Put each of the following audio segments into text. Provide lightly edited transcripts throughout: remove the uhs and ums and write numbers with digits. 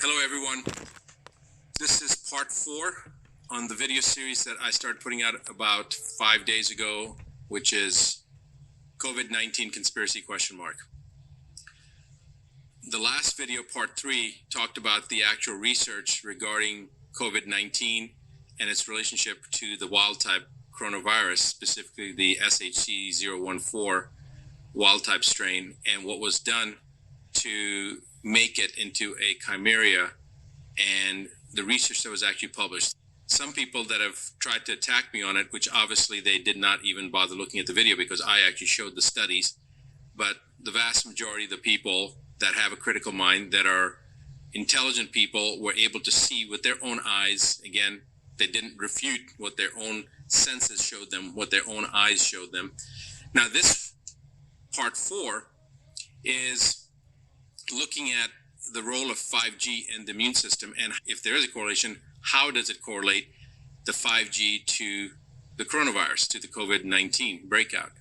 Hello everyone. This is part 4 on the video series that I started putting out about 5 days ago, which is COVID-19 conspiracy question mark. The last video, part 3, talked about the actual research regarding COVID-19 and its relationship to the wild type coronavirus, specifically the SHC014 wild type strain, and what was done to make it into a chimera and the research that was actually published. Some people that have tried to attack me on it, which obviously they did not even bother looking at the video because I actually showed the studies, but the vast majority of the people that have a critical mind, that are intelligent people, were able to see with their own eyes. Again, they didn't refute what their own senses showed them, what their own eyes showed them. Now this part 4 is looking at the role of 5G in the immune system, and if there is a correlation, how does it correlate the 5G to the coronavirus, to the COVID-19 breakout?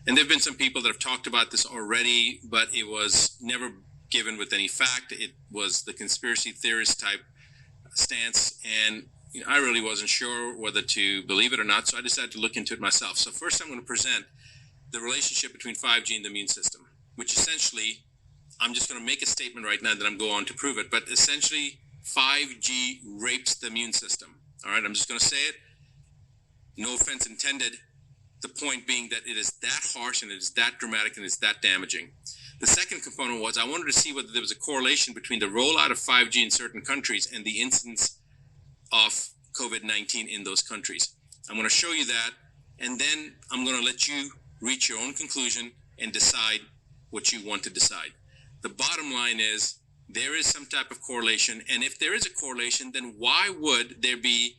And there have been some people that have talked about this already, but it was never given with any fact. It was the conspiracy theorist type stance, and I really wasn't sure whether to believe it or not, so I decided to look into it myself. So first I'm going to present the relationship between 5G and the immune system, which essentially, I'm just going to make a statement right now that I'm going on to prove it, but essentially 5G rapes the immune system. All right, I'm just going to say it. No offense intended. The point being that it is that harsh and it is that dramatic and it's that damaging. The second component was I wanted to see whether there was a correlation between the rollout of 5G in certain countries and the incidence of COVID-19 in those countries. I'm going to show you that, and then I'm going to let you reach your own conclusion and decide what you want to decide. The bottom line is there is some type of correlation, and if there is a correlation, then why would there be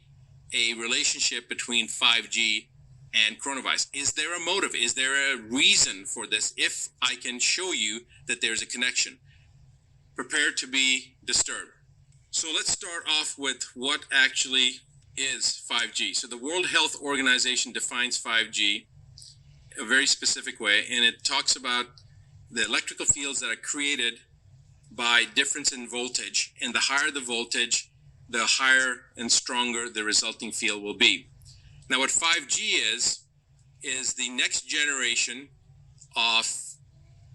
a relationship between 5G and coronavirus? Is there a motive? Is there a reason for this? If I can show you that there's a connection, prepare to be disturbed. So let's start off with what actually is 5G. So the World Health Organization defines 5G a very specific way, and it talks about the electrical fields that are created by difference in voltage, and the higher the voltage, the higher and stronger the resulting field will be. Now what 5G is the next generation of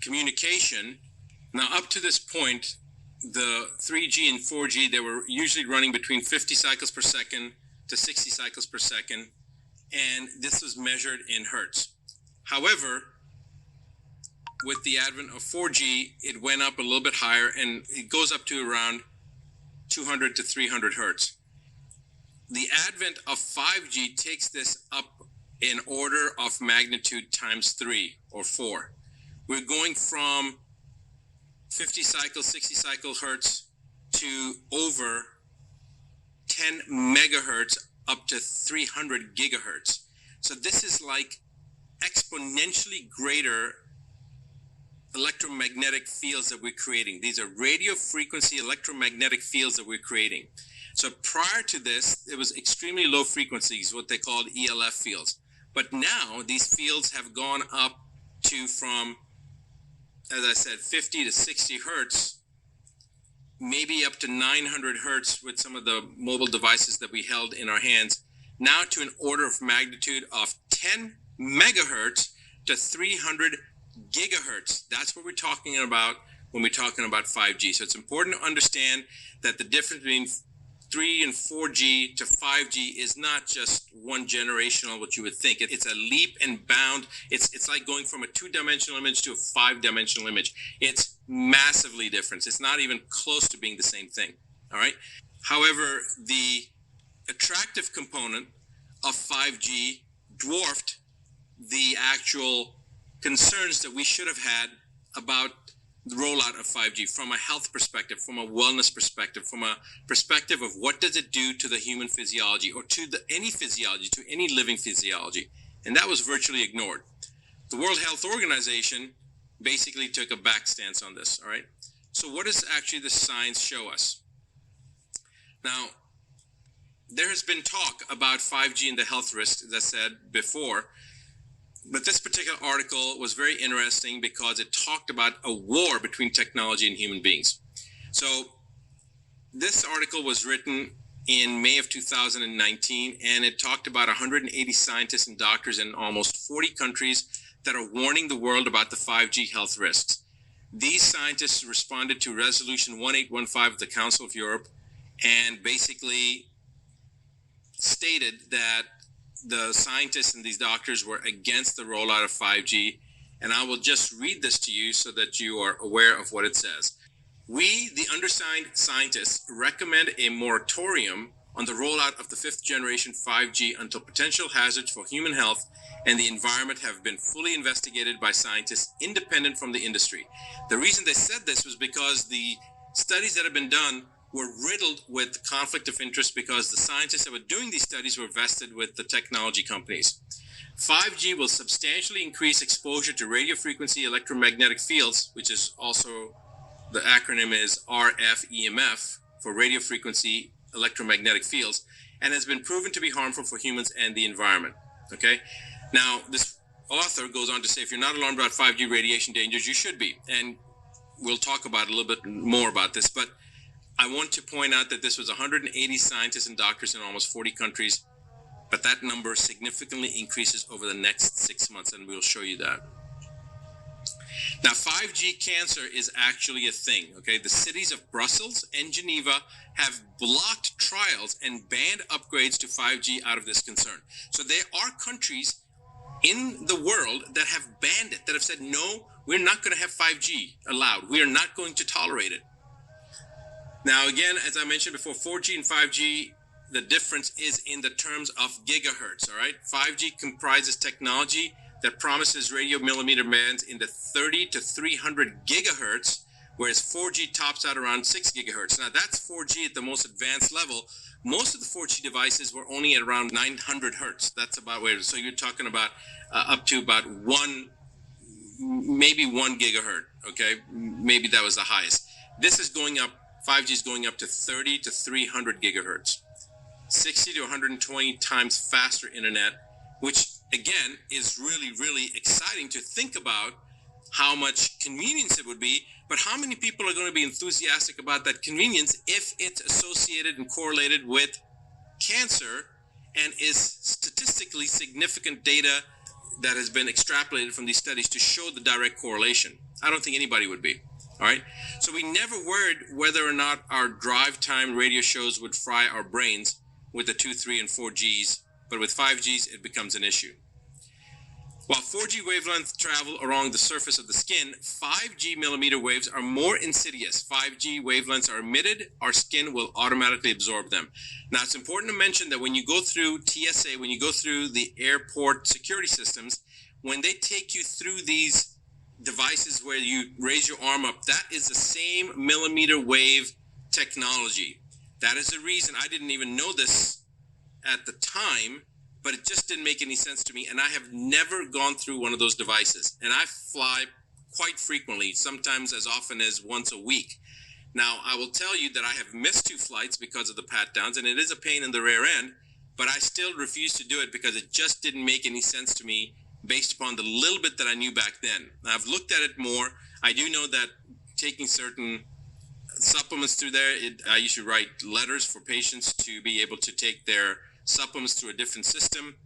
communication. Now up to this point, the 3G and 4G, they were usually running between 50 cycles per second to 60 cycles per second, and this was measured in hertz. However, with the advent of 4G, it went up a little bit higher, and it goes up to around 200 to 300 hertz. The advent of 5G takes this up in order of magnitude times 3 or 4. We're going from 50 cycles, 60 cycle hertz to over 10 megahertz up to 300 gigahertz. So this is like exponentially greater electromagnetic fields that we're creating. These are radio frequency electromagnetic fields that we're creating. So prior to this, it was extremely low frequencies, what they called ELF fields. But now these fields have gone up to from, as I said, 50 to 60 hertz, maybe up to 900 hertz with some of the mobile devices that we held in our hands, now to an order of magnitude of 10 megahertz to 300 gigahertz. That's what we're talking about when we're talking about 5G. So it's important to understand that the difference between 3 and 4G to 5G is not just one generational, what you would think. It's a leap and bound. It's like going from a 2-dimensional image to a 5-dimensional image. It's massively different. It's not even close to being the same thing. All right. However, the attractive component of 5G dwarfed the actual concerns that we should have had about the rollout of 5G from a health perspective, from a wellness perspective, from a perspective of what does it do to the human physiology or to any physiology, to any living physiology. And that was virtually ignored. The World Health Organization basically took a back stance on this, all right? So what does actually the science show us? Now, there has been talk about 5G and the health risks, as I said before, but this particular article was very interesting because it talked about a war between technology and human beings. So this article was written in May of 2019, and it talked about 180 scientists and doctors in almost 40 countries that are warning the world about the 5G health risks. These scientists responded to Resolution 1815 of the Council of Europe and basically stated that the scientists and these doctors were against the rollout of 5G. And I will just read this to you so that you are aware of what it says. We, the undersigned scientists, recommend a moratorium on the rollout of the fifth generation 5G until potential hazards for human health and the environment have been fully investigated by scientists independent from the industry. The reason they said this was because the studies that have been done were riddled with conflict of interest because the scientists that were doing these studies were vested with the technology companies. 5G will substantially increase exposure to radio frequency electromagnetic fields, which is also, the acronym is RF-EMF, for radio frequency electromagnetic fields, and has been proven to be harmful for humans and the environment. Okay? Now, this author goes on to say, if you're not alarmed about 5G radiation dangers, you should be. And we'll talk about a little bit more about this, but I want to point out that this was 180 scientists and doctors in almost 40 countries, but that number significantly increases over the next 6 months, and we'll show you that. Now, 5G cancer is actually a thing, okay? The cities of Brussels and Geneva have blocked trials and banned upgrades to 5G out of this concern. So there are countries in the world that have banned it, that have said, no, we're not going to have 5G allowed. We are not going to tolerate it. Now, again, as I mentioned before, 4G and 5G, the difference is in the terms of gigahertz, all right? 5G comprises technology that promises radio millimeter bands in the 30 to 300 gigahertz, whereas 4G tops out around 6 gigahertz. Now, that's 4G at the most advanced level. Most of the 4G devices were only at around 900 hertz. That's about where, so you're talking about up to about maybe 1 gigahertz, okay? Maybe that was the highest. This is going up, 5G is going up to 30 to 300 gigahertz. 60 to 120 times faster internet, which again is really, really exciting to think about how much convenience it would be, but how many people are going to be enthusiastic about that convenience if it's associated and correlated with cancer and is statistically significant data that has been extrapolated from these studies to show the direct correlation? I don't think anybody would be. All right. So we never worried whether or not our drive time radio shows would fry our brains with the 2, 3, and 4Gs, but with 5Gs, it becomes an issue. While 4G wavelengths travel along the surface of the skin, 5G millimeter waves are more insidious. 5G wavelengths are emitted, our skin will automatically absorb them. Now, it's important to mention that when you go through TSA, when you go through the airport security systems, when they take you through these devices where you raise your arm up, that is the same millimeter wave technology. That is the reason I didn't even know this at the time, but it just didn't make any sense to me. And I have never gone through one of those devices. And I fly quite frequently, sometimes as often as once a week. Now, I will tell you that I have missed 2 flights because of the pat downs, and it is a pain in the rear end, but I still refuse to do it because it just didn't make any sense to me based upon the little bit that I knew back then. Now, I've looked at it more. I do know that taking certain supplements through there, I used to write letters for patients to be able to take their supplements through a different system.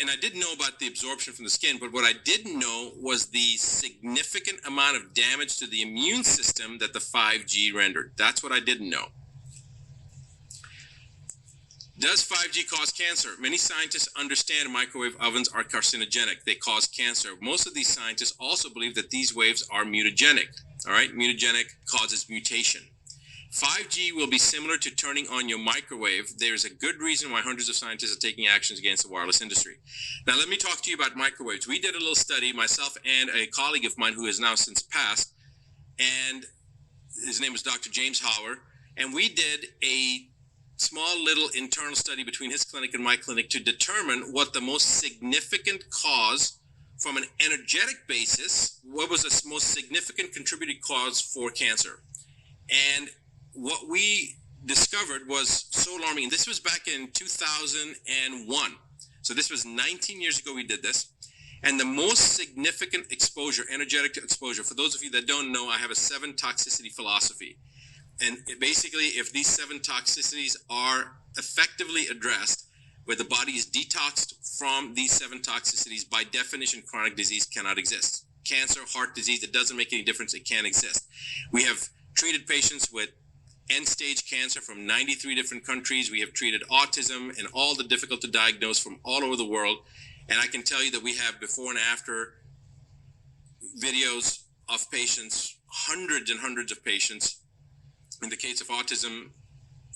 And I didn't know about the absorption from the skin, but what I didn't know was the significant amount of damage to the immune system that the 5G rendered. That's what I didn't know. Does 5G cause cancer? Many scientists understand microwave ovens are carcinogenic. They cause cancer. Most of these scientists also believe that these waves are mutagenic. All right, mutagenic causes mutation. 5G will be similar to turning on your microwave. There's a good reason why hundreds of scientists are taking actions against the wireless industry. Now, let me talk to you about microwaves. We did a little study, myself and a colleague of mine who has now since passed, and his name was Dr. James Hauer, and we did a small little internal study between his clinic and my clinic to determine what the most significant cause from an energetic basis, what was the most significant contributing cause for cancer. And what we discovered was so alarming. This was back in 2001. So this was 19 years ago we did this. And the most significant exposure, energetic exposure, for those of you that don't know, I have a 7 toxicity philosophy. And basically, if these 7 toxicities are effectively addressed, where the body is detoxed from these 7 toxicities, by definition, chronic disease cannot exist. Cancer, heart disease, it doesn't make any difference. It can't exist. We have treated patients with end-stage cancer from 93 different countries. We have treated autism and all the difficult to diagnose from all over the world. And I can tell you that we have before and after videos of patients, hundreds and hundreds of patients. In the case of autism,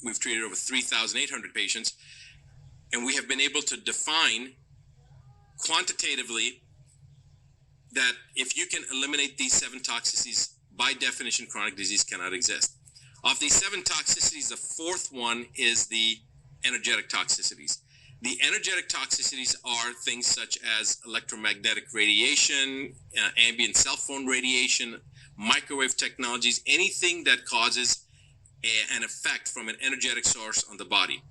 we've treated over 3,800 patients. And we have been able to define quantitatively that if you can eliminate these 7 toxicities, by definition, chronic disease cannot exist. Of these 7 toxicities, the 4th one is the energetic toxicities. The energetic toxicities are things such as electromagnetic radiation, ambient cell phone radiation, microwave technologies, anything that causes an effect from an energetic source on the body.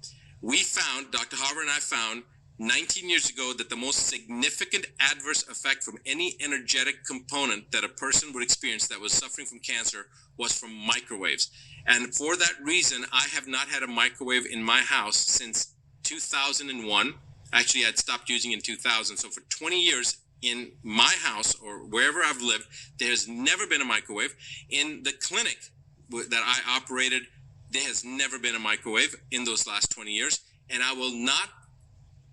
We found, Dr. Harvard and I found 19 years ago, that the most significant adverse effect from any energetic component that a person would experience that was suffering from cancer was from microwaves. And for that reason, I have not had a microwave in my house since 2001. Actually, I'd stopped using it in 2000. So for 20 years in my house or wherever I've lived, there has never been a microwave. In the clinic that I operated, there has never been a microwave in those last 20 years. And I will not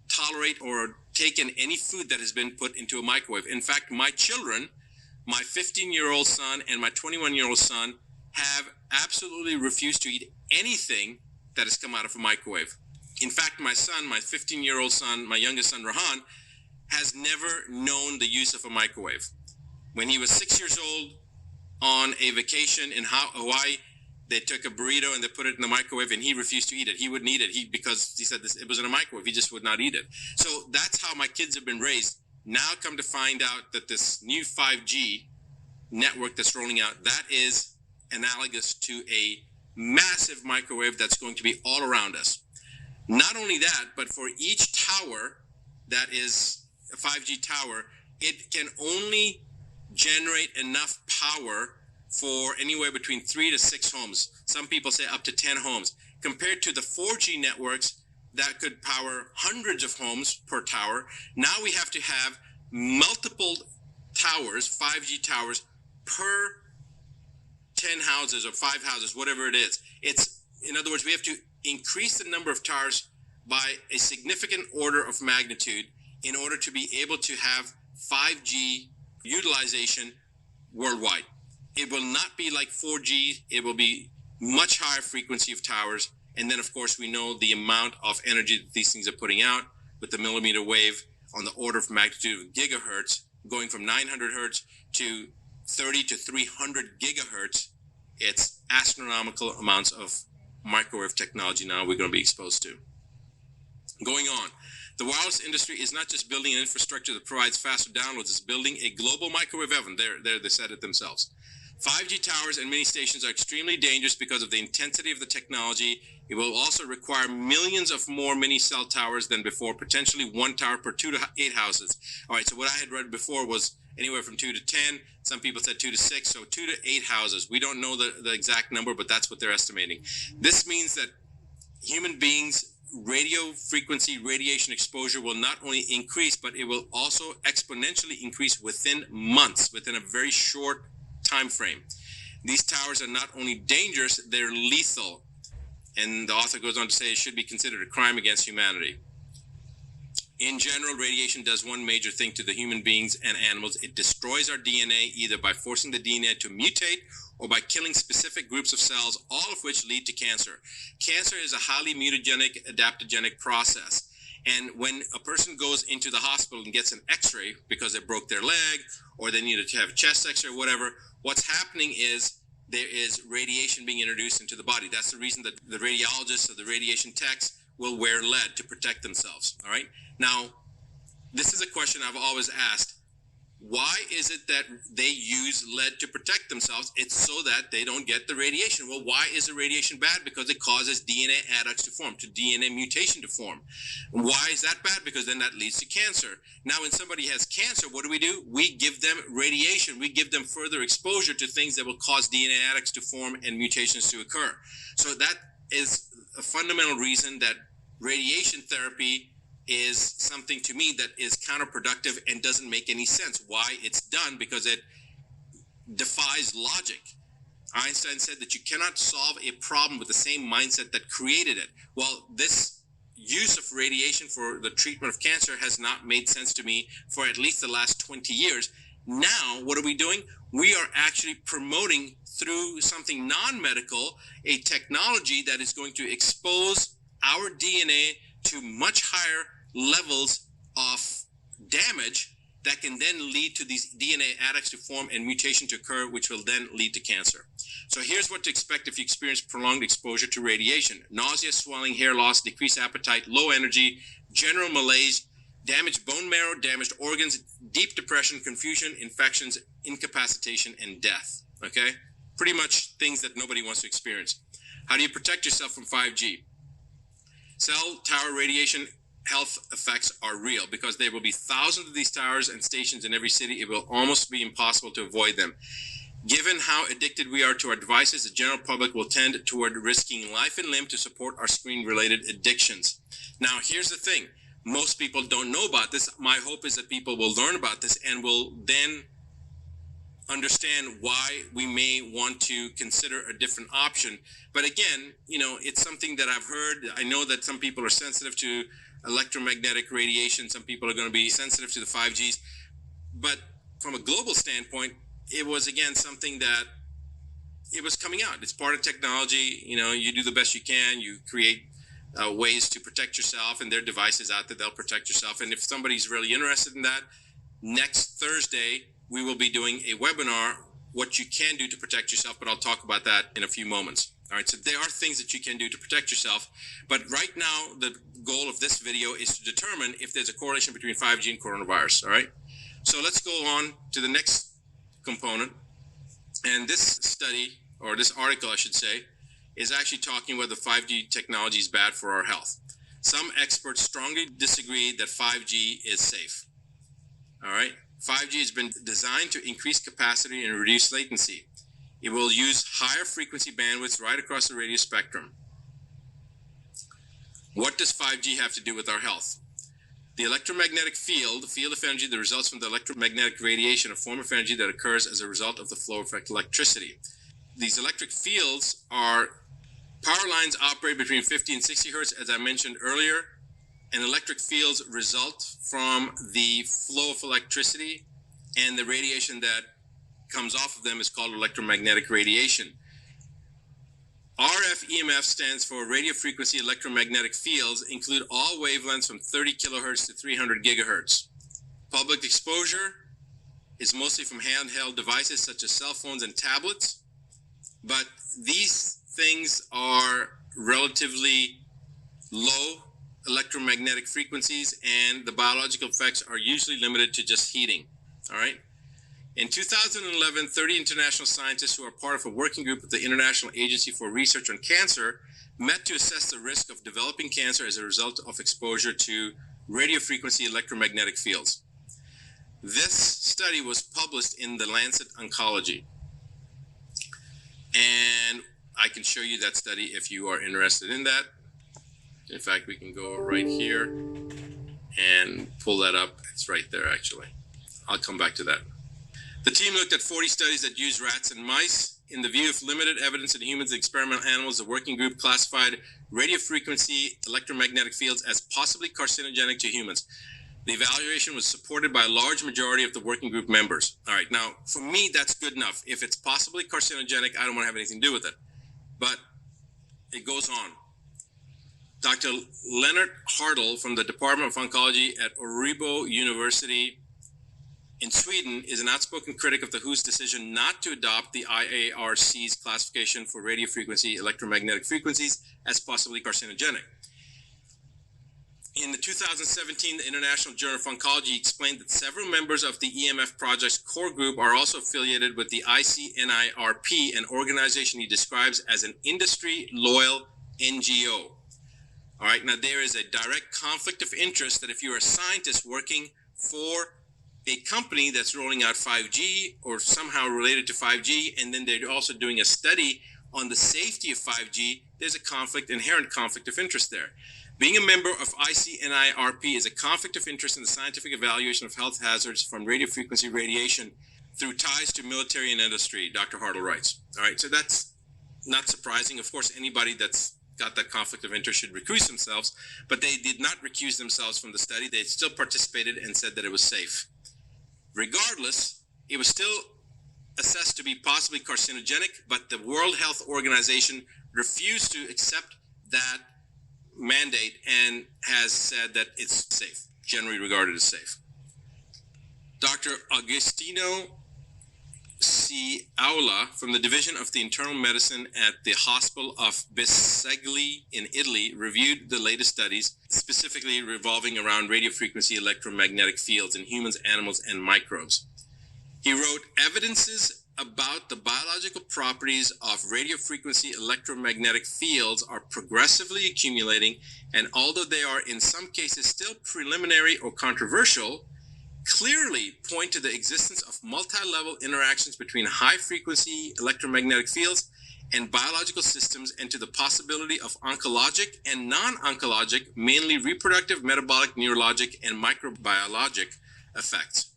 tolerate or take in any food that has been put into a microwave. In fact, my children, my 15-year-old son and my 21-year-old son, have absolutely refused to eat anything that has come out of a microwave. In fact, my son, my 15-year-old son, my youngest son, Rahan, has never known the use of a microwave. When he was 6 years old on a vacation in Hawaii, they took a burrito and they put it in the microwave, and he refused to eat it. He wouldn't eat it because he said it was in a microwave. He just would not eat it. So that's how my kids have been raised. Now come to find out that this new 5G network that's rolling out, that is analogous to a massive microwave that's going to be all around us. Not only that, but for each tower that is a 5G tower, it can only generate enough power for anywhere between 3 to 6 homes. Some people say up to 10 homes. Compared to the 4G networks that could power hundreds of homes per tower, now we have to have multiple towers, 5G towers, per 10 houses or 5 houses, whatever it is. In other words, we have to increase the number of towers by a significant order of magnitude in order to be able to have 5G utilization worldwide. It will not be like 4G. It will be much higher frequency of towers. And then, of course, we know the amount of energy that these things are putting out with the millimeter wave on the order of magnitude of gigahertz, going from 900 hertz to 30 to 300 gigahertz. It's astronomical amounts of microwave technology now we're going to be exposed to. Going on, the wireless industry is not just building an infrastructure that provides faster downloads, it's building a global microwave oven. There they said it themselves. 5G towers and mini stations are extremely dangerous because of the intensity of the technology. It will also require millions of more mini cell towers than before, potentially 1 tower per 2 to 8 houses. All right, so what I had read before was anywhere from 2 to 10. Some people said 2 to 6, so 2 to 8 houses. We don't know the exact number, but that's what they're estimating. This means that human beings' radio frequency radiation exposure will not only increase, but it will also exponentially increase within months, within a very short time frame. These towers are not only dangerous, they're lethal. And the author goes on to say it should be considered a crime against humanity. In general, radiation does one major thing to the human beings and animals. It destroys our DNA either by forcing the DNA to mutate or by killing specific groups of cells, all of which lead to cancer. Cancer is a highly mutagenic, adaptogenic process. And when a person goes into the hospital and gets an x-ray because they broke their leg or they needed to have a chest x-ray or whatever, what's happening is there is radiation being introduced into the body. That's the reason that the radiologists or the radiation techs will wear lead to protect themselves, all right? Now, this is a question I've always asked. Why is it that they use lead to protect themselves? It's so that they don't get the radiation. Well, why is the radiation bad? Because it causes DNA adducts to form, to DNA mutation to form. And why is that bad? Because then that leads to cancer. Now, when somebody has cancer, what do? We give them radiation. We give them further exposure to things that will cause DNA adducts to form and mutations to occur. So that is a fundamental reason that radiation therapy is something to me that is counterproductive and doesn't make any sense. Why it's done? Because it defies logic. Einstein said that you cannot solve a problem with the same mindset that created it. Well, this use of radiation for the treatment of cancer has not made sense to me for at least the last 20 years. Now, what are we doing? We are actually promoting through something non-medical a technology that is going to expose our DNA to much higher levels of damage that can then lead to these DNA adducts to form and mutation to occur, which will then lead to cancer. So here's what to expect if you experience prolonged exposure to radiation: nausea, swelling, hair loss, decreased appetite, low energy, general malaise, damaged bone marrow, damaged organs, deep depression, confusion, infections, incapacitation, and death. Okay? Pretty much things that nobody wants to experience. How do you protect yourself from 5G? Cell tower radiation health effects are real because there will be thousands of these towers and stations in every city. It will almost be impossible to avoid them. Given how addicted we are to our devices, the general public will tend toward risking life and limb to support our screen-related addictions. Now, here's the thing. Most people don't know about this. My hope is that people will learn about this and will then understand why we may want to consider a different option. But again, it's something that I've heard. I know that some people are sensitive to electromagnetic radiation. Some people are going to be sensitive to the 5Gs. But from a global standpoint, it was, again, something that it was coming out. It's part of technology. You do the best you can. You create ways to protect yourself, and there are devices out there that'll protect yourself. And if somebody's really interested in that, next Thursday, we will be doing a webinar, what you can do to protect yourself, but I'll talk about that in a few moments. All right, so there are things that you can do to protect yourself, but right now, the goal of this video is to determine if there's a correlation between 5G and coronavirus, all right? So let's go on to the next component, and this study, or this article, I should say, is actually talking whether 5G technology is bad for our health. Some experts strongly disagree that 5G is safe, all right? 5G has been designed to increase capacity and reduce latency. It will use higher frequency bandwidths right across the radio spectrum. What does 5G have to do with our health? The electromagnetic field, the field of energy that results from the electromagnetic radiation, a form of energy that occurs as a result of the flow of electricity. These electric fields are power lines operate between 50 and 60 hertz, as I mentioned earlier. And electric fields result from the flow of electricity, and the radiation that comes off of them is called electromagnetic radiation. RF EMF stands for radio frequency electromagnetic fields, include all wavelengths from 30 kilohertz to 300 gigahertz. Public exposure is mostly from handheld devices such as cell phones and tablets, but these things are relatively low electromagnetic frequencies, and the biological effects are usually limited to just heating, all right? In 2011, 30 international scientists who are part of a working group of the International Agency for Research on Cancer met to assess the risk of developing cancer as a result of exposure to radio frequency electromagnetic fields. This study was published in the Lancet Oncology, and I can show you that study if you are interested in that. In fact, we can go right here and pull that up. It's right there, actually. I'll come back to that. The team looked at 40 studies that used rats and mice. In the view of limited evidence in humans and experimental animals, the working group classified radio frequency electromagnetic fields as possibly carcinogenic to humans. The evaluation was supported by a large majority of the working group members. All right, now, for me, that's good enough. If it's possibly carcinogenic, I don't want to have anything to do with it. But it goes on. Dr. Leonard Hartl from the Department of Oncology at Örebro University in Sweden is an outspoken critic of the WHO's decision not to adopt the IARC's classification for radio frequency electromagnetic frequencies as possibly carcinogenic. In the 2017, the International Journal of Oncology explained that several members of the EMF project's core group are also affiliated with the ICNIRP, an organization he describes as an industry-loyal NGO. All right, now there is a direct conflict of interest that if you're a scientist working for a company that's rolling out 5G or somehow related to 5G, and then they're also doing a study on the safety of 5G, there's a inherent conflict of interest there. Being a member of ICNIRP is a conflict of interest in the scientific evaluation of health hazards from radiofrequency radiation through ties to military and industry, Dr. Hartle writes. All right, so that's not surprising. Of course, anybody that's got that conflict of interest should recuse themselves, but they did not recuse themselves from the study. They still participated and said that it was safe. Regardless, it was still assessed to be possibly carcinogenic, but the World Health Organization refused to accept that mandate and has said that it's safe, generally regarded as safe. Dr. Agostino C. Aula from the Division of the Internal Medicine at the Hospital of Bisceglie in Italy reviewed the latest studies, specifically revolving around radiofrequency electromagnetic fields in humans, animals, and microbes. He wrote, evidences about the biological properties of radiofrequency electromagnetic fields are progressively accumulating, and although they are in some cases still preliminary or controversial, clearly point to the existence of multi-level interactions between high-frequency electromagnetic fields and biological systems, and to the possibility of oncologic and non-oncologic, mainly reproductive, metabolic, neurologic, and microbiologic effects.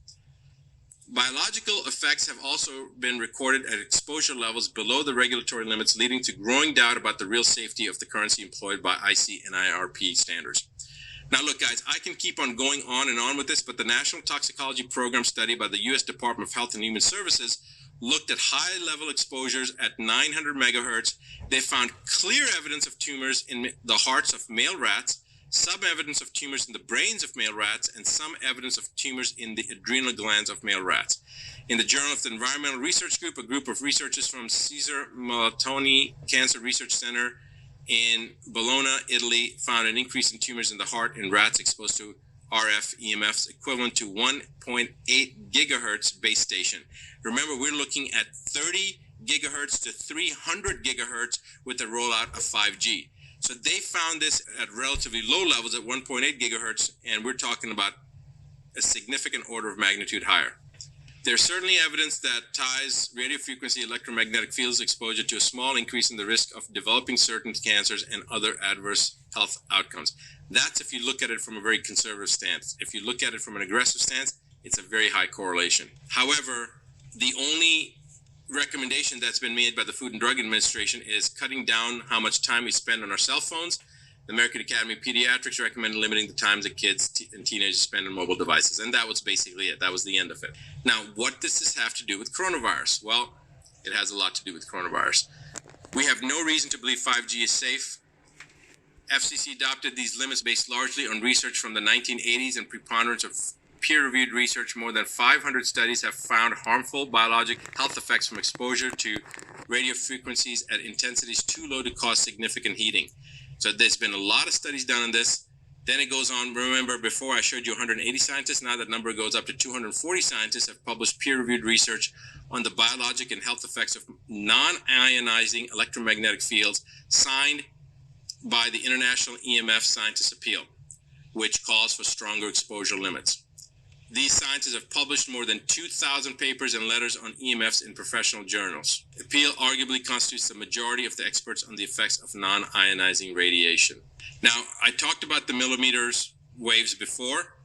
Biological effects have also been recorded at exposure levels below the regulatory limits, leading to growing doubt about the real safety of the currency employed by ICNIRP standards. Now, look, guys, I can keep on going on and on with this, but the National Toxicology Program study by the U.S. Department of Health and Human Services looked at high-level exposures at 900 megahertz. They found clear evidence of tumors in the hearts of male rats, some evidence of tumors in the brains of male rats, and some evidence of tumors in the adrenal glands of male rats. In the Journal of the Environmental Research Group, a group of researchers from Cesare Malatoni Cancer Research Center in Bologna, Italy, found an increase in tumors in the heart in rats exposed to RF EMFs equivalent to 1.8 gigahertz base station. Remember, we're looking at 30 gigahertz to 300 gigahertz with the rollout of 5G. So they found this at relatively low levels at 1.8 gigahertz, and we're talking about a significant order of magnitude higher. There's certainly evidence that ties radiofrequency electromagnetic fields exposure to a small increase in the risk of developing certain cancers and other adverse health outcomes. That's if you look at it from a very conservative stance. If you look at it from an aggressive stance, it's a very high correlation. However, the only recommendation that's been made by the Food and Drug Administration is cutting down how much time we spend on our cell phones. The American Academy of Pediatrics recommended limiting the times that kids and teenagers spend on mobile devices. And that was basically it. That was the end of it. Now, what does this have to do with coronavirus? Well, it has a lot to do with coronavirus. We have no reason to believe 5G is safe. FCC adopted these limits based largely on research from the 1980s and preponderance of peer-reviewed research. More than 500 studies have found harmful biologic health effects from exposure to radio frequencies at intensities too low to cause significant heating. So there's been a lot of studies done on this. Then it goes on. Remember, before I showed you 180 scientists. Now that number goes up to 240 scientists have published peer-reviewed research on the biologic and health effects of non-ionizing electromagnetic fields, signed by the International EMF Scientists Appeal, which calls for stronger exposure limits. These scientists have published more than 2,000 papers and letters on EMFs in professional journals. Appeal arguably constitutes the majority of the experts on the effects of non-ionizing radiation. Now, I talked about the millimeters waves before,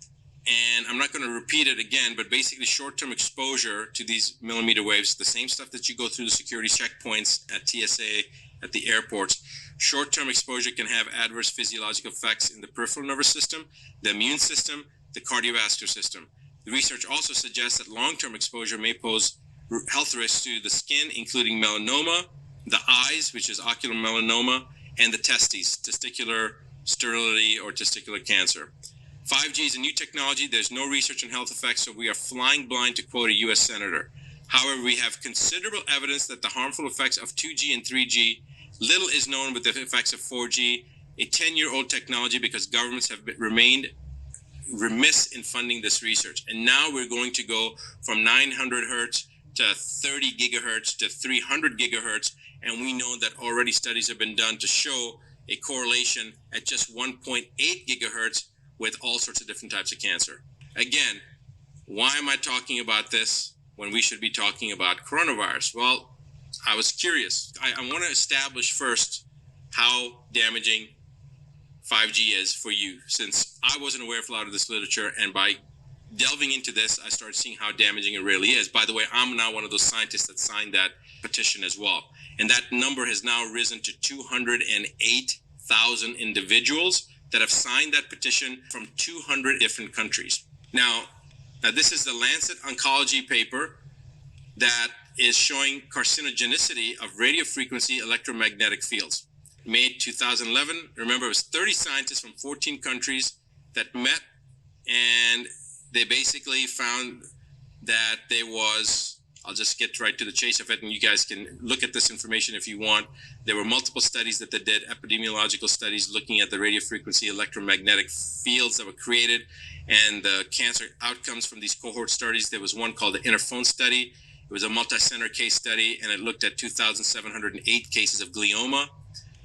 and I'm not going to repeat it again, but basically short-term exposure to these millimeter waves, the same stuff that you go through the security checkpoints at TSA, at the airports. Short-term exposure can have adverse physiological effects in the peripheral nervous system, the immune system, the cardiovascular system. The research also suggests that long-term exposure may pose health risks to the skin, including melanoma, the eyes, which is ocular melanoma, and the testes, testicular sterility or testicular cancer. 5G is a new technology. There's no research on health effects, so we are flying blind, to quote a U.S. senator. However, we have considerable evidence that the harmful effects of 2G and 3G, little is known with the effects of 4G a 10-year-old technology because governments have remained remiss in funding this research. And now we're going to go from 900 hertz to 30 gigahertz to 300 gigahertz. And we know that already studies have been done to show a correlation at just 1.8 gigahertz with all sorts of different types of cancer. Again, why am I talking about this when we should be talking about coronavirus? Well, I was curious. I want to establish first how damaging 5G is for you, since I wasn't aware of a lot of this literature, and by delving into this, I started seeing how damaging it really is. By the way, I'm now one of those scientists that signed that petition as well. And that number has now risen to 208,000 individuals that have signed that petition from 200 different countries. Now, this is the Lancet Oncology paper that is showing carcinogenicity of radiofrequency electromagnetic fields. May 2011, remember, it was 30 scientists from 14 countries that met, and they basically found that there was, I'll just get right to the chase of it, and you guys can look at this information if you want. There were multiple studies that they did, epidemiological studies looking at the radiofrequency electromagnetic fields that were created and the cancer outcomes from these cohort studies. There was one called the Interphone study. It was a multi-center case study, and it looked at 2,708 cases of glioma.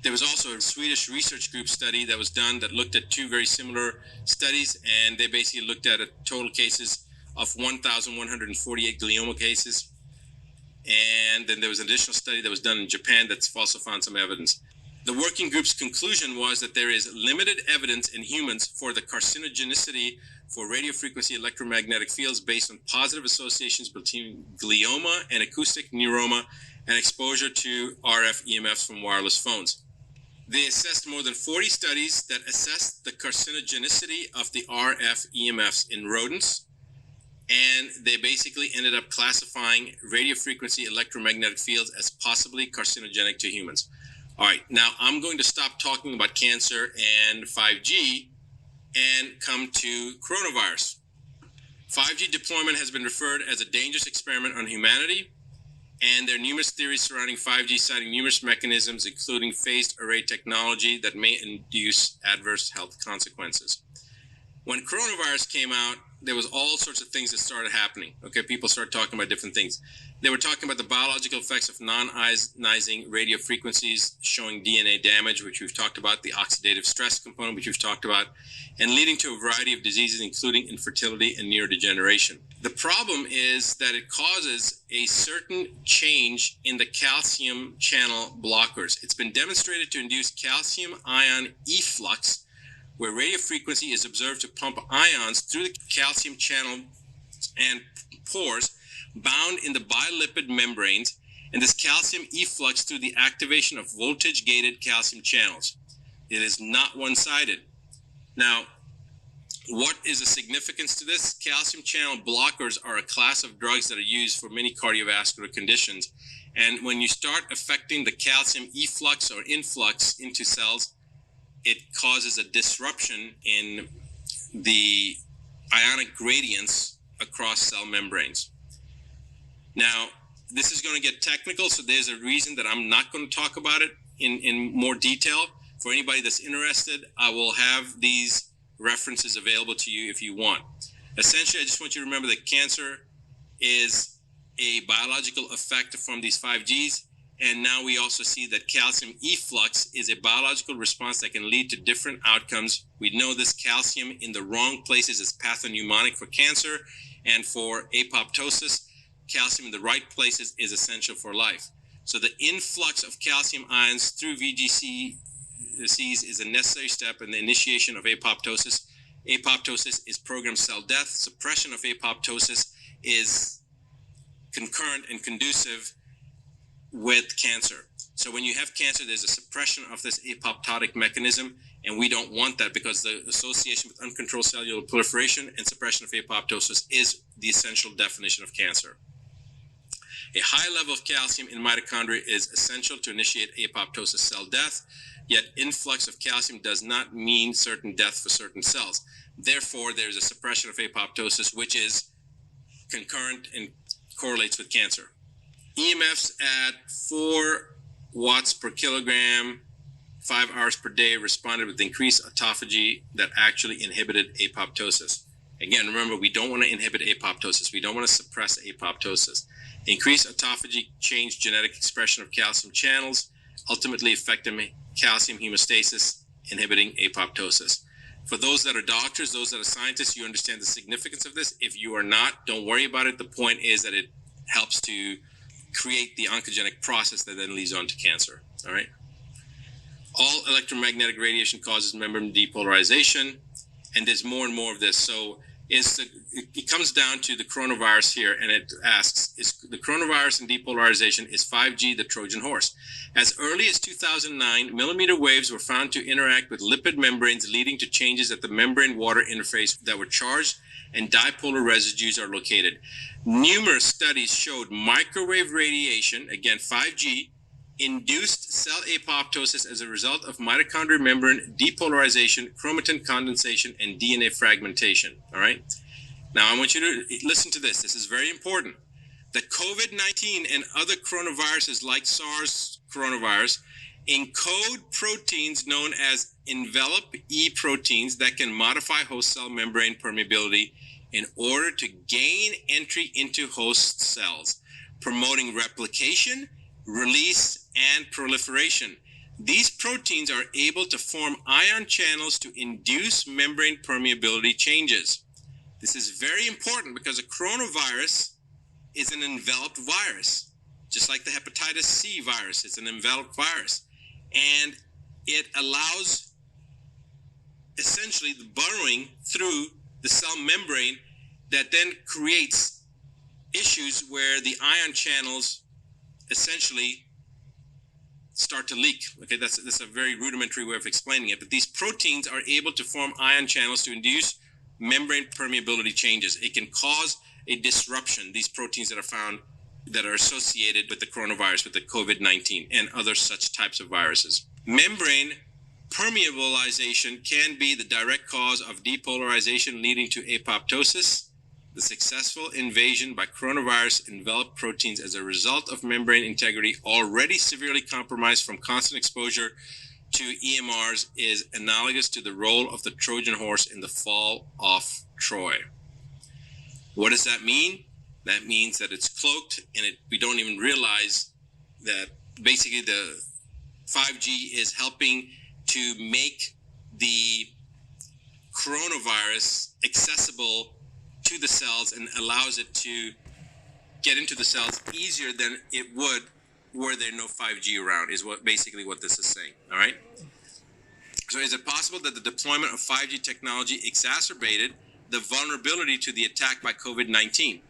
There was also a Swedish research group study that was done that looked at two very similar studies, and they basically looked at a total cases of 1,148 glioma cases. And then there was an additional study that was done in Japan that's also found some evidence. The working group's conclusion was that there is limited evidence in humans for the carcinogenicity for radiofrequency electromagnetic fields based on positive associations between glioma and acoustic neuroma and exposure to RF EMFs from wireless phones. They assessed more than 40 studies that assessed the carcinogenicity of the RF EMFs in rodents, and they basically ended up classifying radiofrequency electromagnetic fields as possibly carcinogenic to humans. All right, now I'm going to stop talking about cancer and 5G and come to coronavirus. 5G deployment has been referred as a dangerous experiment on humanity, and there are numerous theories surrounding 5G, citing numerous mechanisms, including phased array technology that may induce adverse health consequences. When coronavirus came out, there was all sorts of things that started happening. Okay, people started talking about different things. They were talking about the biological effects of non-ionizing radio frequencies showing DNA damage, which we've talked about, the oxidative stress component, which we've talked about, and leading to a variety of diseases, including infertility and neurodegeneration. The problem is that it causes a certain change in the calcium channel blockers. It's been demonstrated to induce calcium ion efflux, where radio frequency is observed to pump ions through the calcium channel and pores bound in the bilipid membranes, and this calcium efflux through the activation of voltage-gated calcium channels. It is not one-sided. Now, what is the significance to this? Calcium channel blockers are a class of drugs that are used for many cardiovascular conditions, and when you start affecting the calcium efflux or influx into cells, it causes a disruption in the ionic gradients across cell membranes. Now, this is going to get technical, so there's a reason that I'm not going to talk about it in more detail. For anybody that's interested, I will have these references available to you if you want. Essentially, I just want you to remember that cancer is a biological effect from these 5Gs, and now we also see that calcium efflux is a biological response that can lead to different outcomes. We know this calcium in the wrong places is pathognomonic for cancer, and for apoptosis, calcium in the right places is essential for life. So the influx of calcium ions through VGCs is a necessary step in the initiation of apoptosis. Apoptosis is programmed cell death. Suppression of apoptosis is concurrent and conducive with cancer. So when you have cancer, there's a suppression of this apoptotic mechanism, and we don't want that because the association with uncontrolled cellular proliferation and suppression of apoptosis is the essential definition of cancer. A high level of calcium in mitochondria is essential to initiate apoptosis cell death, yet influx of calcium does not mean certain death for certain cells. Therefore, there's a suppression of apoptosis, which is concurrent and correlates with cancer. EMFs at 4 watts per kilogram 5 hours per day responded with increased autophagy that actually inhibited apoptosis. Again, remember, we don't want to inhibit apoptosis. We don't want to suppress apoptosis. Increased autophagy changed genetic expression of calcium channels, ultimately affecting calcium hemostasis, inhibiting apoptosis. For those that are doctors, those that are scientists, you understand the significance of this. If you are not, don't worry about it. The point is that it helps to create the oncogenic process that then leads on to cancer. All right. All electromagnetic radiation causes membrane depolarization, and there's more and more of this. So it comes down to the coronavirus here, and it asks, is the coronavirus and depolarization, is 5G the Trojan horse? As early as 2009, millimeter waves were found to interact with lipid membranes, leading to changes at the membrane-water interface that were charged and dipolar residues are located. Numerous studies showed microwave radiation, again 5G, induced cell apoptosis as a result of mitochondrial membrane depolarization, chromatin condensation, and DNA fragmentation. All right. Now, I want you to listen to this. This is very important. The COVID-19 and other coronaviruses like SARS coronavirus encode proteins known as envelope E proteins that can modify host cell membrane permeability in order to gain entry into host cells, promoting replication, release, and proliferation. These proteins are able to form ion channels to induce membrane permeability changes. This is very important because a coronavirus is an enveloped virus, just like the hepatitis C virus. It's an enveloped virus. And it allows essentially the burrowing through the cell membrane that then creates issues where the ion channels essentially start to leak. Okay, that's a very rudimentary way of explaining it, but these proteins are able to form ion channels to induce membrane permeability changes. It can cause a disruption, these proteins that are found that are associated with the coronavirus, with the COVID-19 and other such types of viruses. Membrane permeabilization can be the direct cause of depolarization leading to apoptosis. The successful invasion by coronavirus enveloped proteins as a result of membrane integrity already severely compromised from constant exposure to EMRs is analogous to the role of the Trojan horse in the fall of Troy. What does that mean? That means that it's cloaked and we don't even realize that basically the 5G is helping to make the coronavirus accessible to the cells and allows it to get into the cells easier than it would were there no 5G around, is what basically what this is saying. All right. So is it possible that the deployment of 5G technology exacerbated the vulnerability to the attack by COVID-19?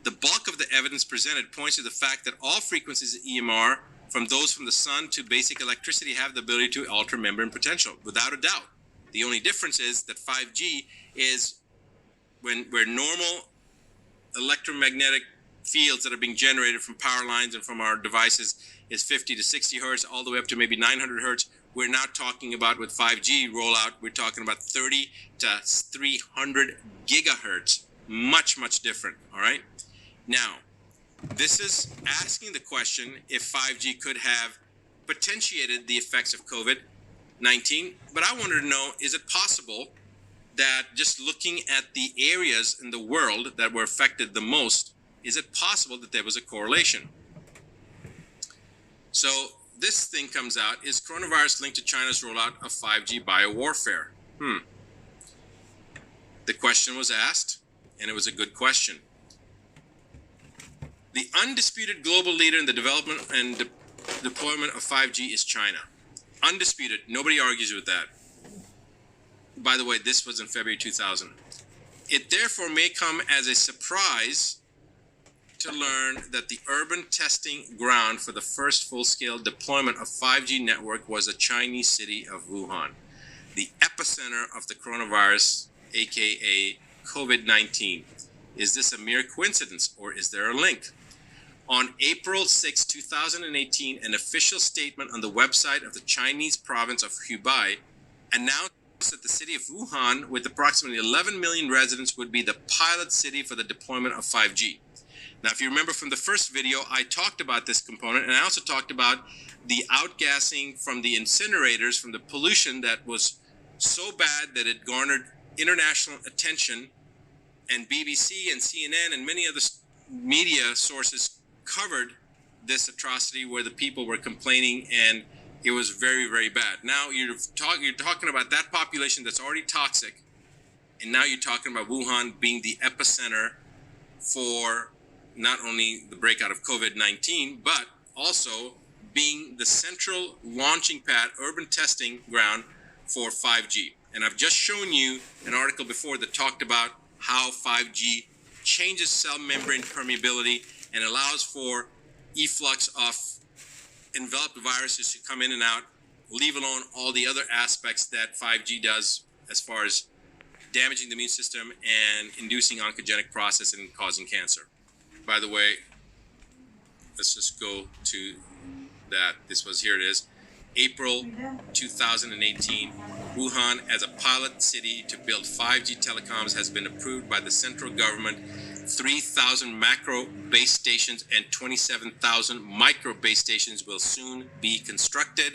The bulk of the evidence presented points to the fact that all frequencies of EMR, from those from the sun to basic electricity, have the ability to alter membrane potential, without a doubt. The only difference is that 5G is where normal electromagnetic fields that are being generated from power lines and from our devices is 50 to 60 hertz, all the way up to maybe 900 hertz. We're not talking about with 5G rollout, we're talking about 30 to 300 gigahertz. Much, much different, all right? Now, this is asking the question if 5G could have potentiated the effects of COVID-19, but I wanted to know, is it possible that just looking at the areas in the world that were affected the most, is it possible that there was a correlation? So this thing comes out, is coronavirus linked to China's rollout of 5G biowarfare? The question was asked, and it was a good question. The undisputed global leader in the development and deployment of 5G is China. Undisputed, nobody argues with that. By the way, this was in February 2000. It therefore may come as a surprise to learn that the urban testing ground for the first full-scale deployment of 5G network was the Chinese city of Wuhan, the epicenter of the coronavirus, aka COVID-19. Is this a mere coincidence, or is there a link? On April 6, 2018, an official statement on the website of the Chinese province of Hubei announced that the city of Wuhan, with approximately 11 million residents, would be the pilot city for the deployment of 5G. Now, if you remember from the first video, I talked about this component, and I also talked about the outgassing from the incinerators, from the pollution that was so bad that it garnered international attention, and BBC and CNN and many other media sources covered this atrocity where the people were complaining, and it was very, very bad. Now you're talking about that population that's already toxic, and now you're talking about Wuhan being the epicenter for not only the breakout of COVID-19, but also being the central launching pad, urban testing ground for 5G. And I've just shown you an article before that talked about how 5G changes cell membrane permeability and allows for efflux of enveloped viruses to come in and out, leave alone all the other aspects that 5G does as far as damaging the immune system and inducing oncogenic process and causing cancer. By the way, let's just go to that. Here it is. April 2018, Wuhan as a pilot city to build 5G telecoms has been approved by the central government. 3,000 macro base stations and 27,000 micro base stations will soon be constructed.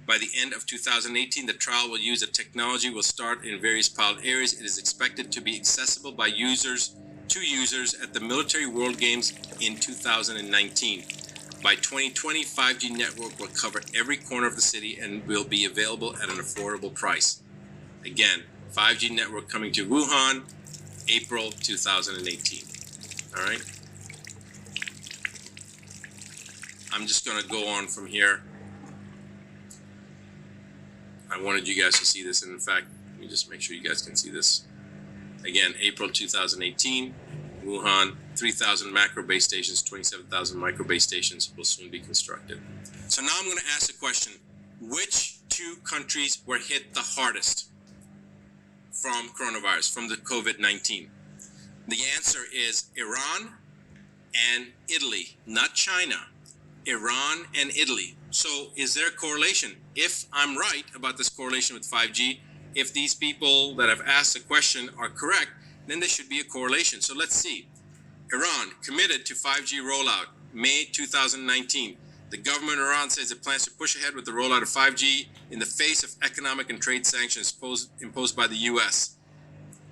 By the end of 2018, the trial will use the technology will start in various pilot areas. It is expected to be accessible by users at the Military World Games in 2019. By 2020, 5G network will cover every corner of the city and will be available at an affordable price. Again, 5G network coming to Wuhan, April 2018. All right. I'm just going to go on from here. I wanted you guys to see this, and in fact, let me just make sure you guys can see this. Again, April 2018, Wuhan, 3,000 macro base stations, 27,000 micro base stations will soon be constructed. So now I'm going to ask the question, which two countries were hit the hardest from coronavirus, from the COVID-19? The answer is Iran and Italy, not China. Iran and Italy. So is there a correlation? If I'm right about this correlation with 5G, if these people that have asked the question are correct, then there should be a correlation. So let's see. Iran committed to 5G rollout, May 2019. The government of Iran says it plans to push ahead with the rollout of 5G in the face of economic and trade sanctions imposed by the U.S.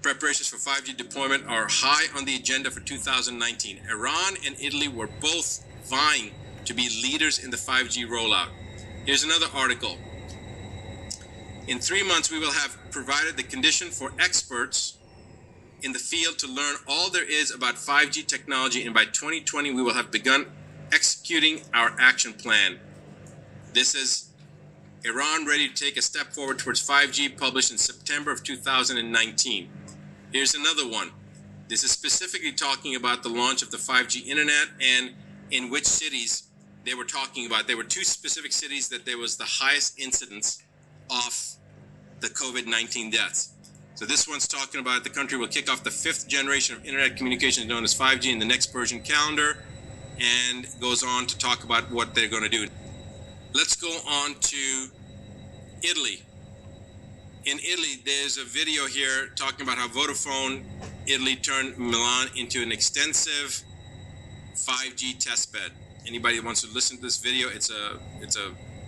Preparations for 5G deployment are high on the agenda for 2019. Iran and Italy were both vying to be leaders in the 5G rollout. Here's another article. In 3 months, we will have provided the condition for experts in the field to learn all there is about 5G technology, and by 2020, we will have begun executing our action plan. This is Iran ready to take a step forward towards 5G, published in September of 2019. Here's another one. This is specifically talking about the launch of the 5G internet and in which cities they were talking about. There were two specific cities that there was the highest incidence of the COVID-19 deaths. So this one's talking about the country will kick off the 5th generation of internet communications known as 5G in the next Persian calendar, and goes on to talk about what they're going to do. Let's go on to Italy. In Italy, there's a video here talking about how Vodafone Italy turned Milan into an extensive 5G testbed. Anybody that wants to listen to this video, it's a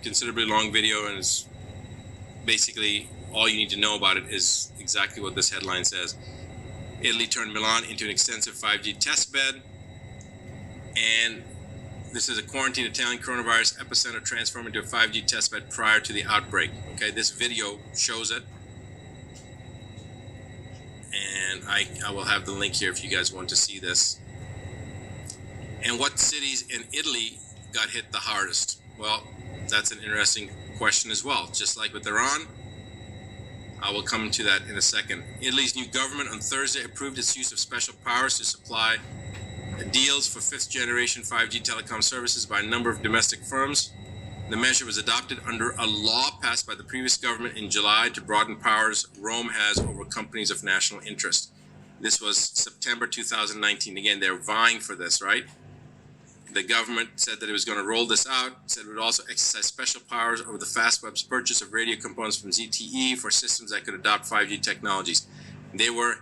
considerably long video, and it's basically all you need to know about it is exactly what this headline says. Italy turned Milan into an extensive 5G testbed, and this is a quarantined Italian coronavirus epicenter transformed into a 5G testbed prior to the outbreak. Okay, this video shows it, and I will have the link here if you guys want to see this. And what cities in Italy got hit the hardest? Well, that's an interesting question as well. Just like with Iran, I will come to that in a second. Italy's new government on Thursday approved its use of special powers to supply deals for 5th generation 5G telecom services by a number of domestic firms. The measure was adopted under a law passed by the previous government in July to broaden powers Rome has over companies of national interest. This was September 2019. Again, they're vying for this, right? The government said that it was going to roll this out, said it would also exercise special powers over the Fastweb's purchase of radio components from ZTE for systems that could adopt 5G technologies. They were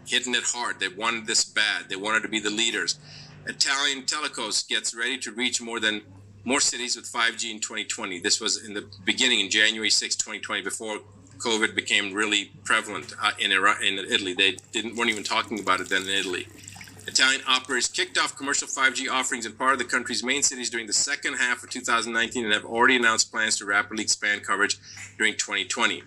hitting it hard. They wanted this bad. They wanted to be the leaders. Italian Telecos gets ready to reach more than more cities with 5G in 2020. This was in the beginning, in January 6, 2020, before COVID became really prevalent in Italy. They weren't even talking about it then in Italy. Italian operators kicked off commercial 5G offerings in part of the country's main cities during the second half of 2019 and have already announced plans to rapidly expand coverage during 2020.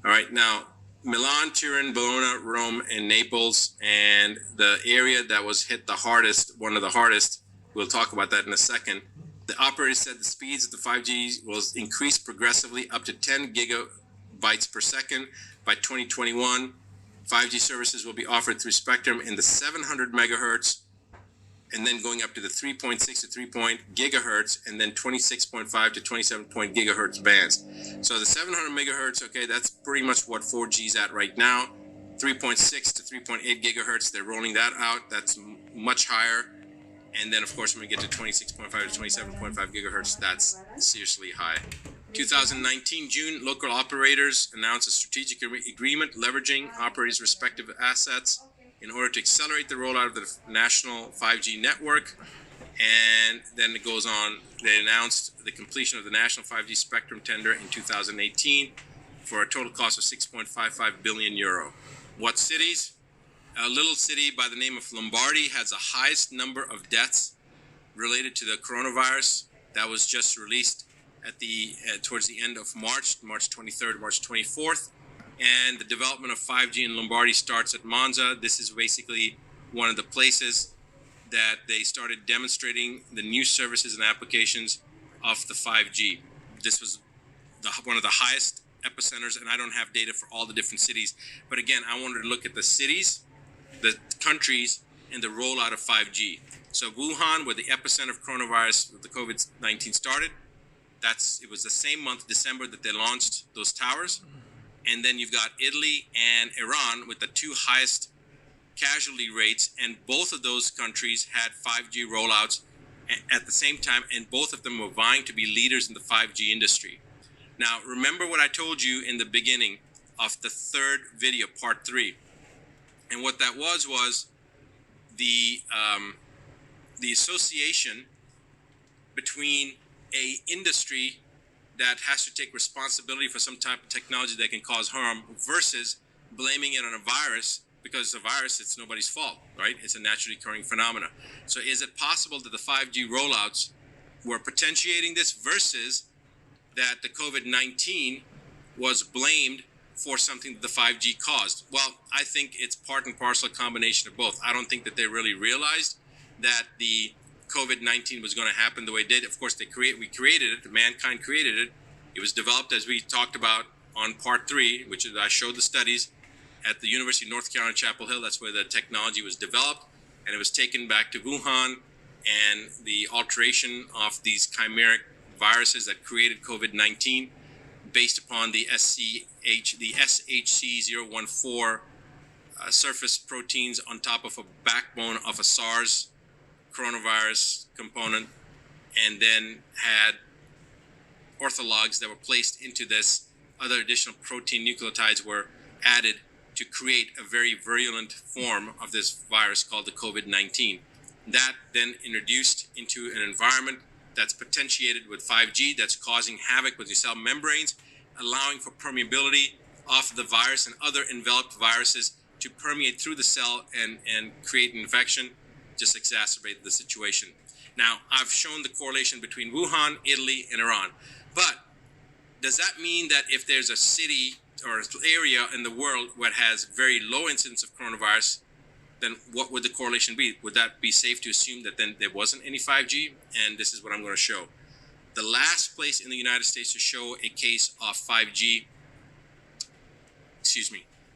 All right, now Milan, Turin, Bologna, Rome, and Naples, and the area that was hit the hardest, one of the hardest, we'll talk about that in a second. The operators said the speeds of the 5G will increase progressively up to 10 gigabytes per second by 2021. 5G services will be offered through spectrum in the 700 megahertz, and then going up to the 3.6 to 3 gigahertz, and then 26.5 to 27 gigahertz bands. So the 700 megahertz, okay, that's pretty much what 4G is at right now. 3.6 to 3.8 gigahertz, they're rolling that out. That's much higher. And then, of course, when we get to 26.5 to 27.5 gigahertz, that's seriously high. 2019 June, local operators announced a strategic agreement leveraging operators' respective assets in order to accelerate the rollout of the national 5G network. And then it goes on, they announced the completion of the national 5G spectrum tender in 2018 for a total cost of 6.55 billion euro. What cities? A little city by the name of Lombardy has the highest number of deaths related to the coronavirus. That was just released at towards the end of March 23rd, March 24th. And the development of 5G in Lombardy starts at Monza. This is basically one of the places that they started demonstrating the new services and applications of the 5G. This was one of the highest epicenters, and I don't have data for all the different cities. But again, I wanted to look at the cities, the countries, and the rollout of 5G. So Wuhan, where the epicenter of coronavirus, the COVID-19 started, it was the same month, December, that they launched those towers. And then you've got Italy and Iran with the two highest casualty rates, and both of those countries had 5G rollouts at the same time, and both of them were vying to be leaders in the 5G industry. Now, remember what I told you in the beginning of the third video, part 3. And what that was the association between a industry that has to take responsibility for some type of technology that can cause harm versus blaming it on a virus, because a virus, it's nobody's fault, right? It's a naturally occurring phenomena. So is it possible that the 5G rollouts were potentiating this versus that the COVID-19 was blamed for something that the 5G caused? Well, I think it's part and parcel combination of both. I don't think that they really realized that the COVID-19 was going to happen the way it did. Of course, we created it, mankind created it. It was developed, as we talked about on part 3, which is I showed the studies at the University of North Carolina, Chapel Hill. That's where the technology was developed, and it was taken back to Wuhan, and the alteration of these chimeric viruses that created COVID-19 based upon the SHC014 surface proteins on top of a backbone of a SARS coronavirus component, and then had orthologs that were placed into this. Other additional protein nucleotides were added to create a very virulent form of this virus called the COVID-19. That then introduced into an environment that's potentiated with 5G, that's causing havoc with your cell membranes, allowing for permeability of the virus and other enveloped viruses to permeate through the cell and create an infection, just exacerbated the situation. Now, I've shown the correlation between Wuhan, Italy, and Iran. But does that mean that if there's a city or area in the world where it has very low incidence of coronavirus, then what would the correlation be? Would that be safe to assume that then there wasn't any 5G? And this is what I'm going to show. The last place in the United States to show a case of 5G,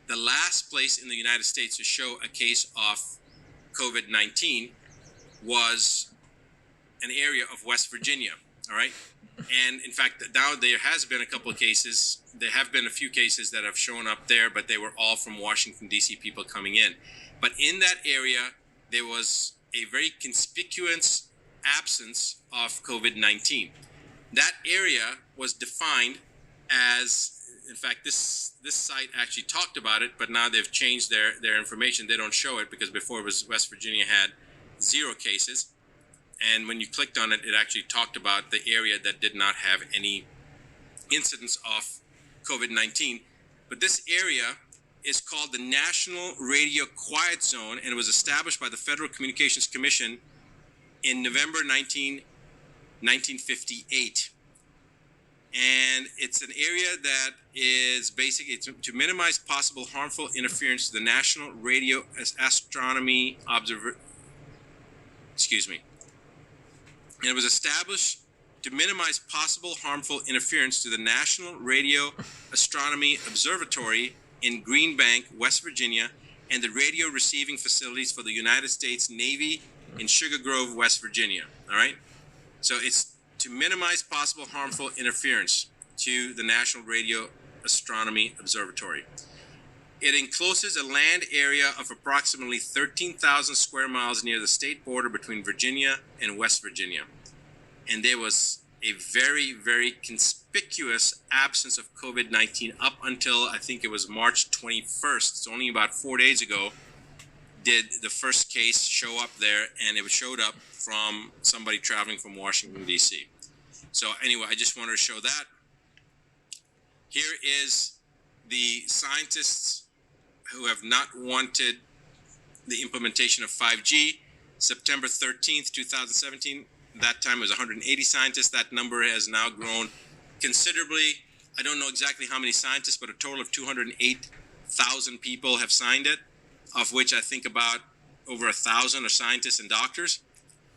the last place in the United States to show a case of COVID-19 was an area of West Virginia, all right? And in fact, now there has been a couple of cases. There have been a few cases that have shown up there, but they were all from Washington, D.C. people coming in. But in that area, there was a very conspicuous absence of COVID-19. That area was defined as, in fact, this site actually talked about it, but now they've changed their information. They don't show it because before it was West Virginia had 0 cases. And when you clicked on it, it actually talked about the area that did not have any incidence of COVID-19. But this area is called the National Radio Quiet Zone, and it was established by the Federal Communications Commission in November 1958. And it's an area that is basically to minimize possible harmful interference to the National Radio Astronomy And it was established to minimize possible harmful interference to the National Radio Astronomy Observatory in Green Bank, West Virginia, and the radio receiving facilities for the United States Navy in Sugar Grove, West Virginia. All right? So it's to minimize possible harmful interference to the National Radio Astronomy Observatory. It encloses a land area of approximately 13,000 square miles near the state border between Virginia and West Virginia. And there was a very, very conspicuous absence of COVID-19 up until I think it was March 21st. It's only about 4 days ago did the first case show up there, and it showed up from somebody traveling from Washington, D.C. So anyway, I just wanted to show that. Here is the scientists who have not wanted the implementation of 5G. September 13th, 2017, that time it was 180 scientists. That number has now grown considerably. I don't know exactly how many scientists, but a total of 208,000 people have signed it, of which I think about over 1,000 are scientists and doctors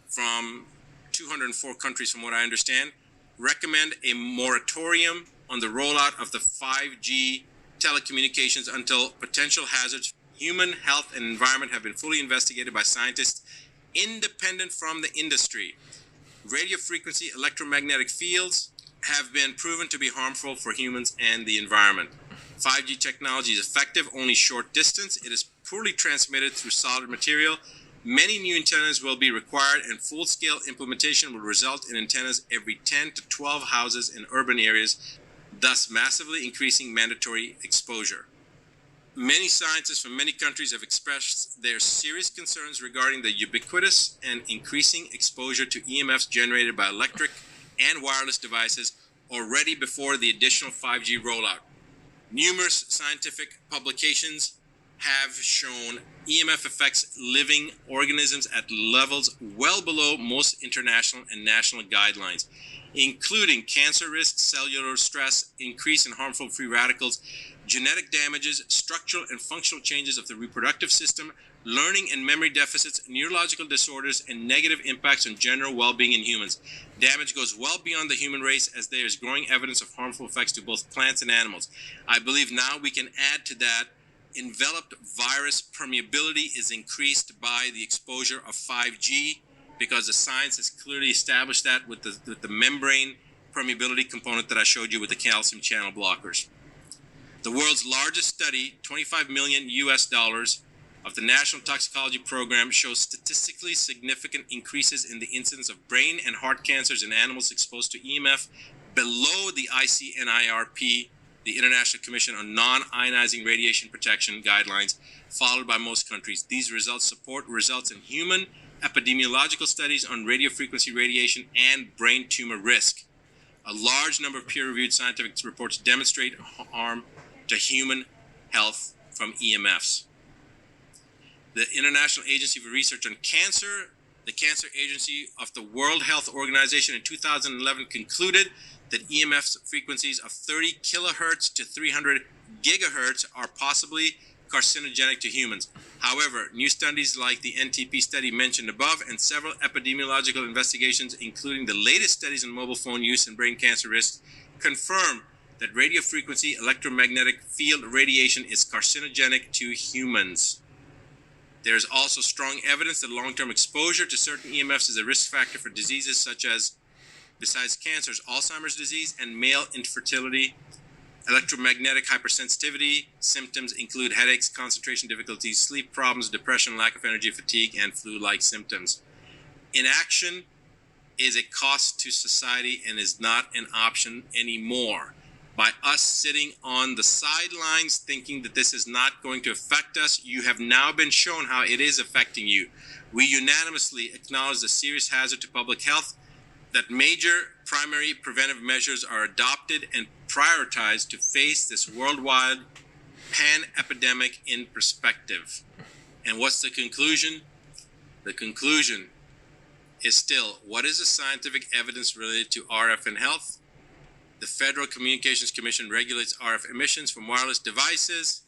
from 204 countries, from what I understand. Recommend a moratorium on the rollout of the 5G telecommunications until potential hazards, human health, and environment have been fully investigated by scientists independent from the industry. Radio frequency electromagnetic fields have been proven to be harmful for humans and the environment. 5G technology is effective only short distance. It is poorly transmitted through solid material. Many new antennas will be required, and full-scale implementation will result in antennas every 10 to 12 houses in urban areas, thus massively increasing mandatory exposure. Many scientists from many countries have expressed their serious concerns regarding the ubiquitous and increasing exposure to EMFs generated by electric and wireless devices already before the additional 5G rollout. Numerous scientific publications have shown EMF affects living organisms at levels well below most international and national guidelines, including cancer risk, cellular stress, increase in harmful free radicals, genetic damages, structural and functional changes of the reproductive system, learning and memory deficits, neurological disorders, and negative impacts on general well-being in humans. Damage goes well beyond the human race, as there is growing evidence of harmful effects to both plants and animals. I believe now we can add to that enveloped virus permeability is increased by the exposure of 5G, because the science has clearly established that with the membrane permeability component that I showed you with the calcium channel blockers. The world's largest study, $25 million of the National Toxicology Program, shows statistically significant increases in the incidence of brain and heart cancers in animals exposed to EMF below the ICNIRP, the International Commission on Non-Ionizing Radiation Protection guidelines, followed by most countries. These results support results in human epidemiological studies on radiofrequency radiation and brain tumor risk. A large number of peer-reviewed scientific reports demonstrate harm to human health from EMFs. The International Agency for Research on Cancer, the Cancer Agency of the World Health Organization in 2011 concluded that EMF frequencies of 30 kilohertz to 300 gigahertz are possibly carcinogenic to humans. However, new studies like the NTP study mentioned above and several epidemiological investigations, including the latest studies on mobile phone use and brain cancer risks, confirm that radiofrequency electromagnetic field radiation is carcinogenic to humans. There is also strong evidence that long-term exposure to certain EMFs is a risk factor for diseases such as, besides cancers, Alzheimer's disease and male infertility. Electromagnetic hypersensitivity symptoms include headaches, concentration difficulties, sleep problems, depression, lack of energy, fatigue, and flu-like symptoms. Inaction is a cost to society and is not an option anymore. by us sitting on the sidelines thinking that this is not going to affect us. You have now been shown how it is affecting you. We unanimously acknowledge the serious hazard to public health, that major primary preventive measures are adopted and prioritized to face this worldwide pan-epidemic in perspective. And what's the conclusion? The conclusion is still, what is the scientific evidence related to RF and health? The Federal Communications Commission regulates RF emissions from wireless devices.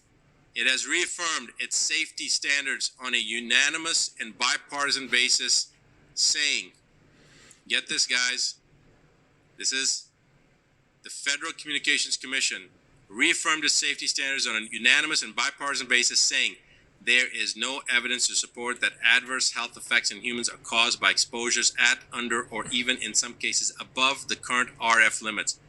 It has reaffirmed its safety standards on a unanimous and bipartisan basis, saying, get this, guys, this is the Federal Communications Commission reaffirmed its safety standards on a unanimous and bipartisan basis, saying there is no evidence to support that adverse health effects in humans are caused by exposures at, under, or even in some cases above the current RF limits.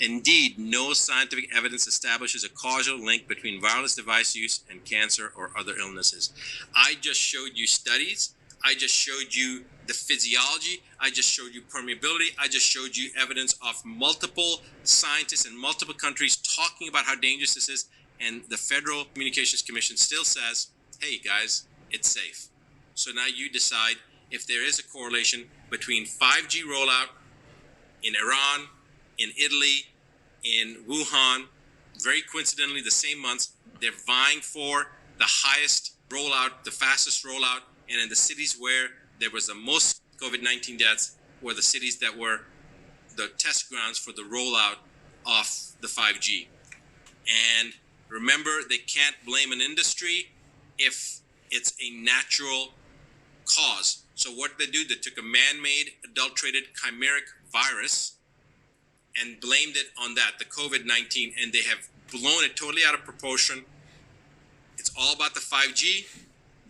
Indeed, no scientific evidence establishes a causal link between wireless device use and cancer or other illnesses. I just showed you studies. I just showed you the physiology. I just showed you permeability. I just showed you evidence of multiple scientists in multiple countries talking about how dangerous this is. And the Federal Communications Commission still says, hey, guys, it's safe. So now you decide if there is a correlation between 5G rollout in Iran, in Italy, in Wuhan, very coincidentally the same months, they're vying for the highest rollout, the fastest rollout, and in the cities where there was the most COVID-19 deaths were the cities that were the test grounds for the rollout of the 5G. And remember, they can't blame an industry if it's a natural cause. So what did they do? They took a man-made, adulterated, chimeric virus and blamed it on that, the COVID-19, and they have blown it totally out of proportion. It's all about the 5G.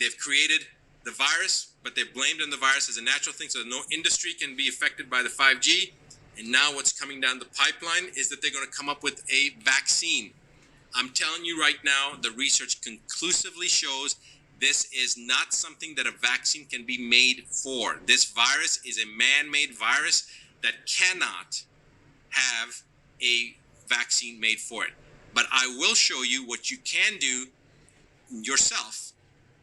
They've created the virus, but they've blamed on the virus as a natural thing, so that no industry can be affected by the 5G. And now what's coming down the pipeline is that they're going to come up with a vaccine. I'm telling you right now, the research conclusively shows this is not something that a vaccine can be made for. This virus is a man-made virus that cannot have a vaccine made for it. But I will show you what you can do yourself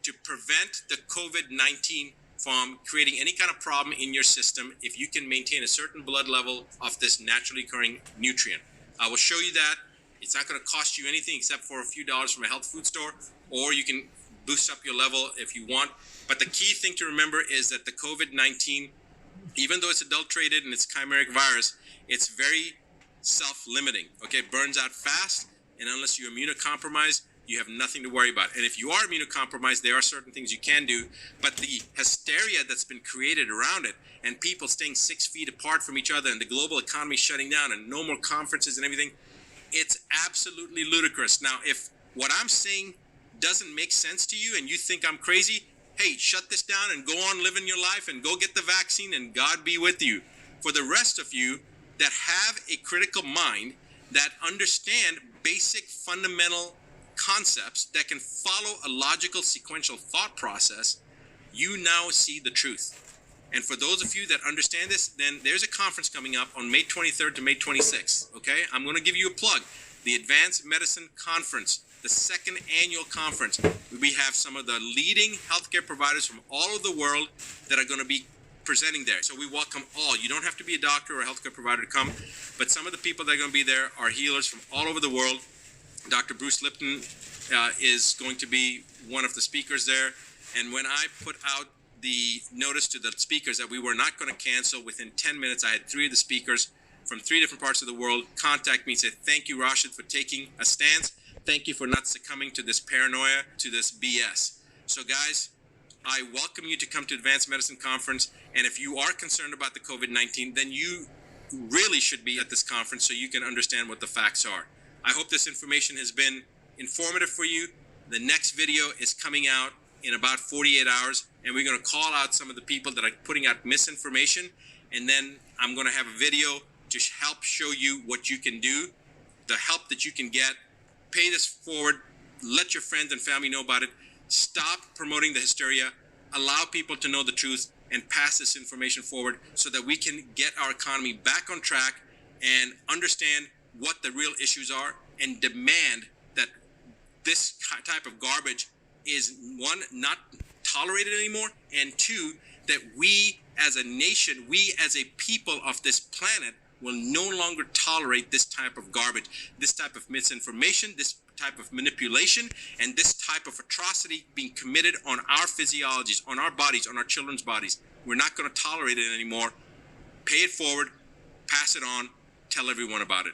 to prevent the COVID-19 from creating any kind of problem in your system if you can maintain a certain blood level of this naturally occurring nutrient. I will show you that. It's not going to cost you anything except for a few dollars from a health food store, or you can boost up your level if you want. But the key thing to remember is that the COVID-19, even though it's adulterated and it's chimeric virus, it's very self-limiting. Okay, it burns out fast, and unless you're immunocompromised, you have nothing to worry about. And if you are immunocompromised, there are certain things you can do, but the hysteria that's been created around it, and people staying 6 feet apart from each other, and the global economy shutting down, and no more conferences and everything, it's absolutely ludicrous. Now, if what I'm saying doesn't make sense to you and you think I'm crazy, hey, shut this down and go on living your life and go get the vaccine, and God be with you. For the rest of you that have a critical mind, that understand basic fundamental concepts, that can follow a logical sequential thought process, you now see the truth. And for those of you that understand this, then there's a conference coming up on May 23rd to May 26th, okay? I'm going to give you a plug. The Advanced Medicine Conference, the second annual conference. We have some of the leading healthcare providers from all over the world that are going to be presenting there. So we welcome all. You don't have to be a doctor or a healthcare provider to come, but some of the people that are going to be there are healers from all over the world. Dr. Bruce Lipton is going to be one of the speakers there. And when I put out the notice to the speakers that we were not going to cancel, within 10 minutes, I had 3 of the speakers from 3 different parts of the world contact me and say, thank you, Rashid, for taking a stance. Thank you for not succumbing to this paranoia, to this BS. So guys, I welcome you to come to Advanced Medicine Conference. And if you are concerned about the COVID-19, then you really should be at this conference so you can understand what the facts are. I hope this information has been informative for you. The next video is coming out in about 48 hours, and we're going to call out some of the people that are putting out misinformation, and then I'm going to have a video to help show you what you can do, the help that you can get. Pay this forward. Let your friends and family know about it. Stop promoting the hysteria. Allow people to know the truth and pass this information forward so that we can get our economy back on track and understand what the real issues are and demand that this type of garbage is, one, not tolerated anymore, and two, that we as a nation, we as a people of this planet will no longer tolerate this type of garbage, this type of misinformation, this type of manipulation, and this type of atrocity being committed on our physiologies, on our bodies, on our children's bodies. We're not going to tolerate it anymore. Pay it forward, pass it on, tell everyone about it.